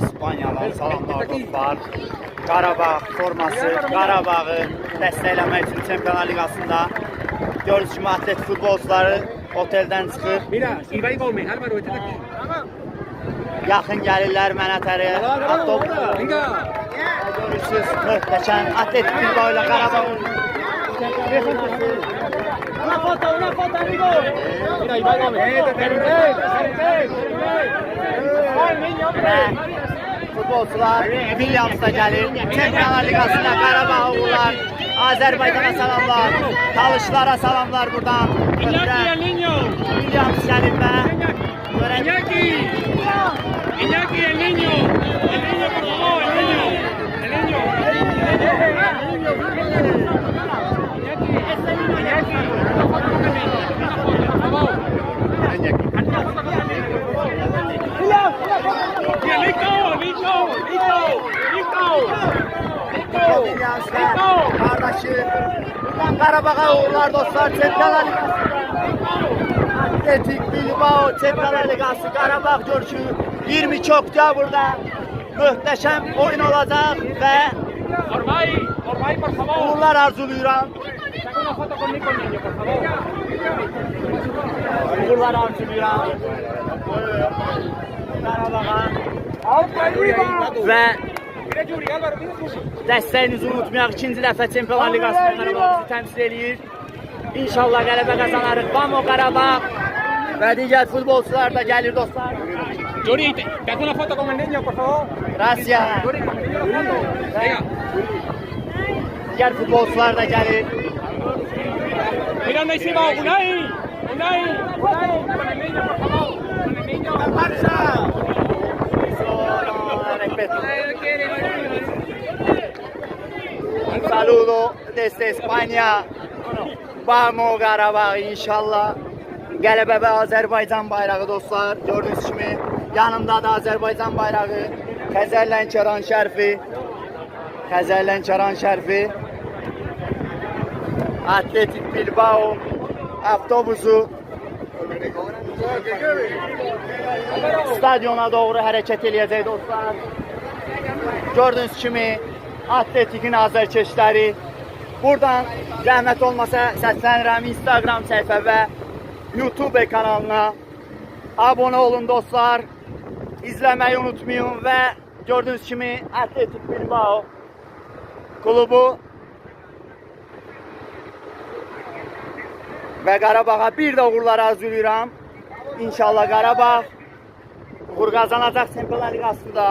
İspaniyadan salamlar dostlar. Qarabağ forması, Qarabağı dəstəkləmək üçün Çempionlar Liqasında gördüyünüz kimi atlet futbolçuları oteldən çıxır. Mira, Ibai Gómez, Álvaro, este de aquí. Yaxın gəlirlər mənə tərəyə. Venga. Görürsünüz, möhtəşəm Atletik Bilbao ilə Qarabağ. Una foto, amigo. Mira, Ibai Gómez. Futbolçular Williams'da gəlir. Çempionlar Liqasında Qarabağ uğurlar. Azərbaycana salamlar. Talışlara salamlar buradan. Iñaki, el niño. Williams gəlir və Iñaki. Iñaki, el niño. El niño, por favor, el niño. El niño. Iñaki. Una foto con el niño. Una foto, por favor. Williams və qardaşı buradan Qarabağa uğurlar dostlar. Çempionlar Liqası. Atletik Bilbao Çempionlar Liqası Qarabağ görüşü 22 oktyabrda möhtəşəm oyun olacaq və Orbay, por favor. uğurlar arzulayıram. Saca una foto con Nico, niño, por favor. Uğurlar arzulayıram. Qarabağa və Mira, Yuri, Álvaro, mira, Yuri. dəstəyinizi unutmayaq. İkinci dəfə Çempionlar Liqasında Qarabağ bizi təmsil edir. İnşallah qələbə qazanarıq. Vamo Qarabağ və digər futbolçular da gəlir dostlar. Yuri, te hago una foto con el niño, por favor. Gracias. Yuri, con el niño la foto. Venga. Digər futbolçular da gəlir. Mira dónde hicimos, Unai. Unai, con el niño, por favor. Con el niño. Un saludo desde España. Vamo Qarabağ inşallah. Qələbə və Azərbaycan bayrağı dostlar. Gördüyünüz kimi yanımda da Azərbaycan bayrağı. Xəzərlənkəran şərfi. Xəzərlənkəran şərfi. Atletik Bilbao avtobusu stadyona doğru hərəkət eləyəcək dostlar. Gördüyünüz kimi Atletikin azərkeşləri. Buradan zəhmət olmasa səslənirəm Instagram səhifə və YouTube kanalına. Abunə olun dostlar. İzləməyi unutmayın və gördüyünüz kimi Atletik Bilbao klubu və Qarabağa bir də uğurlar arzulayıram. İnşallah Qarabağ uğur qazanacaq Çempionlar Liqasında.